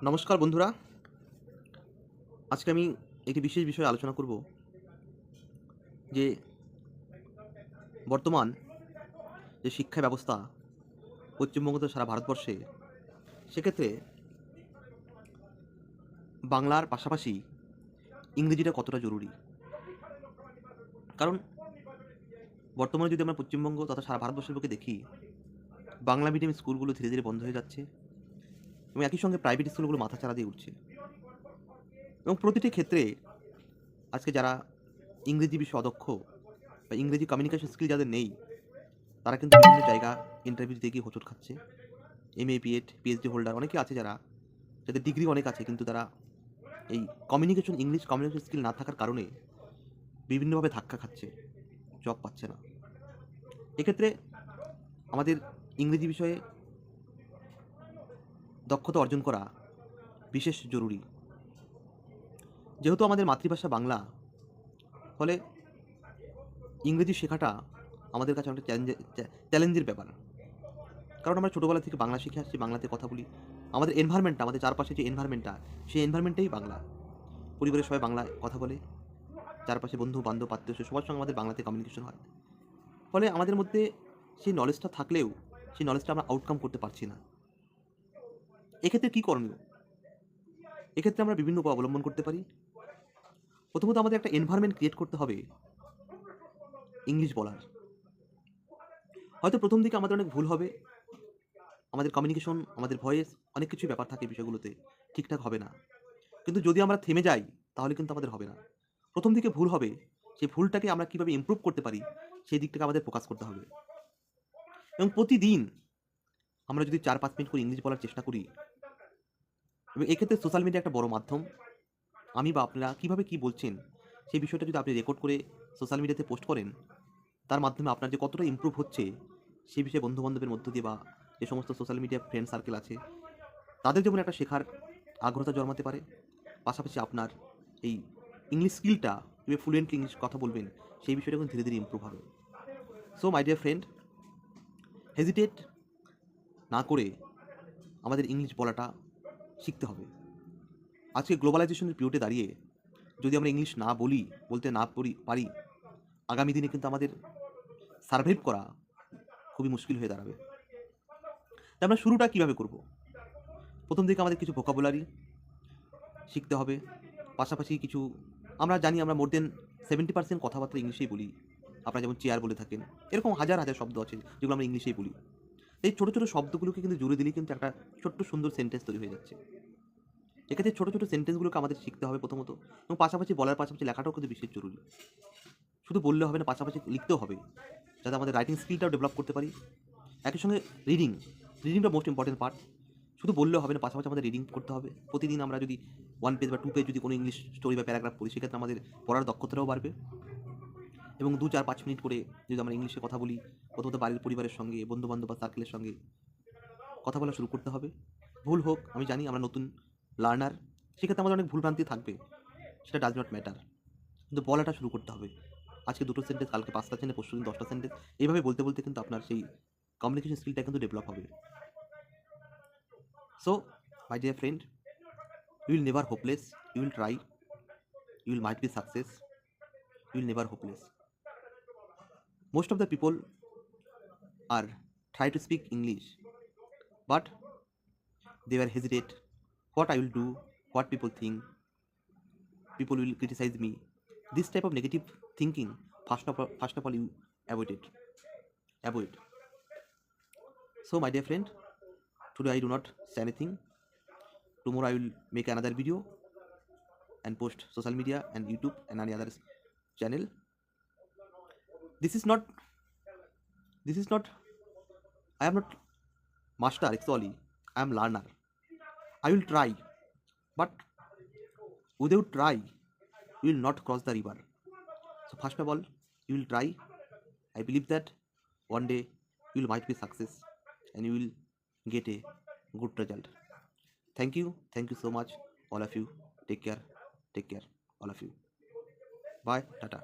নমস্কার বন্ধুরা, আজকে আমি একটি বিশেষ বিষয়ে আলোচনা করব যে বর্তমান যে শিক্ষা ব্যবস্থা পশ্চিমবঙ্গ তো সারা ভারতবর্ষে, সেক্ষেত্রে বাংলার পাশাপাশি ইংরেজিটা কতটা জরুরি। কারণ বর্তমানে যদি আমরা পশ্চিমবঙ্গ তথা সারা ভারতবর্ষের বুকে দেখি, বাংলা মিডিয়াম স্কুলগুলো ধীরে ধীরে বন্ধ হয়ে যাচ্ছে এবং একই সঙ্গে প্রাইভেট স্কুলগুলো মাথাচাড়া দিয়ে উঠছে। এবং প্রতিটি ক্ষেত্রে আজকে যারা ইংরেজি বিষয়ে অদক্ষ বা ইংরেজি কমিউনিকেশন স্কিল যাদের নেই, তারা কিন্তু বিভিন্ন জায়গা ইন্টারভিউ দিতে গিয়ে হোঁচট খাচ্ছে। এমএ, বিএড, পিএইচডি হোল্ডার অনেকে আছে যাদের ডিগ্রি অনেক আছে, কিন্তু তারা এই ইংলিশ কমিউনিকেশন স্কিল না থাকার কারণে বিভিন্নভাবে ধাক্কা খাচ্ছে, জব পাচ্ছে না। এক্ষেত্রে আমাদের ইংরেজি বিষয়ে দক্ষতা অর্জন করা বিশেষ জরুরি। যেহেতু আমাদের মাতৃভাষা বাংলা, ফলে ইংরেজি শেখাটা আমাদের কাছে অনেকটা চ্যালেঞ্জের ব্যাপার। কারণ আমরা ছোটোবেলা থেকে বাংলা শিখে আসছি, বাংলাতে কথা বলি। আমাদের এনভায়রনমেন্টটা, আমাদের চারপাশে যে এনভায়রনমেন্টটা, সেই এনভায়রনমেন্টটাই বাংলা। পরিবারের সবাই বাংলায় কথা বলে, চারপাশে বন্ধু বান্ধব আত্মীয় সবার সঙ্গে আমাদের বাংলাতে কমিউনিকেশন হয়। ফলে আমাদের মধ্যে সেই নলেজটা থাকলেও সেই নলেজটা আমরা আউটকাম করতে পারছি না। এক্ষেত্রে কী করণীয়? এক্ষেত্রে আমরা বিভিন্ন উপায় অবলম্বন করতে পারি। প্রথমত আমাদের একটা এনভায়রনমেন্ট ক্রিয়েট করতে হবে ইংলিশ বলার। হয়তো প্রথম দিকে আমাদের অনেক ভুল হবে, আমাদের কমিউনিকেশন, আমাদের ভয়েস, অনেক কিছুই ব্যাপার থাকে বিষয়গুলোতে, ঠিকঠাক হবে না। কিন্তু যদি আমরা থেমে যাই, তাহলে কিন্তু আমাদের হবে না। প্রথম দিকে ভুল হবে, সেই ভুলটাকে আমরা কীভাবে ইমপ্রুভ করতে পারি সেই দিকটাকে আমাদের ফোকাস করতে হবে। এবং প্রতিদিন আমরা যদি 4-5 মিনিট করে ইংলিশ বলার চেষ্টা করি, এবং এক্ষেত্রে সোশ্যাল মিডিয়া একটা বড় মাধ্যম। আমি বা আপনারা কীভাবে কী বলছেন সেই বিষয়টা যদি আপনি রেকর্ড করে সোশ্যাল মিডিয়াতে পোস্ট করেন, তার মাধ্যমে আপনার যে কতটা ইমপ্রুভ হচ্ছে সেই বিষয়ে বন্ধুবান্ধবের মধ্য দিয়ে বা যে সমস্ত সোশ্যাল মিডিয়া ফ্রেন্ড সার্কেল আছে, তাদের যেমন একটা শেখার আগ্রহতা জন্মাতে পারে, পাশাপাশি আপনার এই ইংলিশ স্কিলটা কীভাবে ফ্লুয়েন্টলি ইংলিশ কথা বলবেন সেই বিষয়টা কিন্তু ধীরে ধীরে ইমপ্রুভ হবে। So my dear friend, hesitate না করে আমাদের ইংলিশ বলাটা শিখতে হবে। আজকে গ্লোবালাইজেশনের পিরিয়ডে দাঁড়িয়ে যদি আমরা ইংলিশ না বলতে না পারি, আগামী দিনে কিন্তু আমাদের সার্ভাইভ করা খুবই মুশকিল হয়ে দাঁড়াবে। তাই আমরা শুরুটা কীভাবে করব? প্রথম দিকে আমাদের কিছু ভোকাবুলারি শিখতে হবে। পাশাপাশি কিছু আমরা জানি, আমরা মোর দেন 70% কথাবার্তা ইংলিশেই বলি। আপনারা যেমন চেয়ার বলে থাকেন, এরকম হাজার হাজার শব্দ আছে যেগুলো আমরা ইংলিশেই বলি। এই ছোটো ছোটো শব্দগুলোকে কিন্তু জুড়ে দিলেই কিন্তু একটা ছোট্ট সুন্দর সেন্টেন্স তৈরি হয়ে যাচ্ছে। এক্ষেত্রে ছোটো ছোটো সেন্টেন্সগুলোকে আমাদের শিখতে হবে প্রথমত, এবং পাশাপাশি বলার পাশাপাশি লেখাটাও কিন্তু বিশেষ জরুরি। শুধু বললে হবে না, পাশাপাশি লিখতেও হবে, যাতে আমাদের রাইটিং স্কিলটাও ডেভেলপ করতে পারি। একই সঙ্গে রিডিংটা মোস্ট ইম্পর্টেন্ট পার্ট। শুধু বললেও হবে না, পাশাপাশি আমাদের রিডিং করতে হবে। প্রতিদিন আমরা যদি 1 পেজ বা 2 পেজ যদি কোনো ইংলিশ স্টোরি বা প্যারাগ্রাফ পড়ি, সেক্ষেত্রে আমাদের পড়ার দক্ষতাটাও বাড়বে। এবং 2-4-5 মিনিট করে যদি আমরা ইংলিশে কথা বলি, প্রথমত বাড়ির পরিবারের সঙ্গে, বন্ধুবান্ধব বা সার্কেলের সঙ্গে কথা বলা শুরু করতে হবে। ভুল হোক, আমি জানি আমরা নতুন লার্নার, সেক্ষেত্রে আমাদের অনেক ভুলভ্রান্তি থাকবে, সেটা ডাজ নট ম্যাটার। কিন্তু বলাটা শুরু করতে হবে। আজকে 2টো সেন্টেন্স, কালকে 5টা সেন্টেন্স, পরশুদিন 10টা সেন্টেন্স, এইভাবে বলতে বলতে কিন্তু আপনার সেই কমিউনিকেশন স্কিলটা কিন্তু ডেভেলপ হবে। So my dear friend, you will never hopeless, you will try, you will might be success, you will never hopeless. Most of the people are try to speak English, but they were hesitate, what I will do, what people think, people will criticize me. This type of negative thinking, first of all you avoid. So my dear friend, today I do not say anything. Tomorrow I will make another video and post social media and YouTube and any other channel. This is not I am not master, actually I am learner. I will try, but without try you will not cross the river. So first of all you will try. I believe that one day you will might be success and you will get a good result. Thank you so much all of you. Take care all of you. Bye, tata.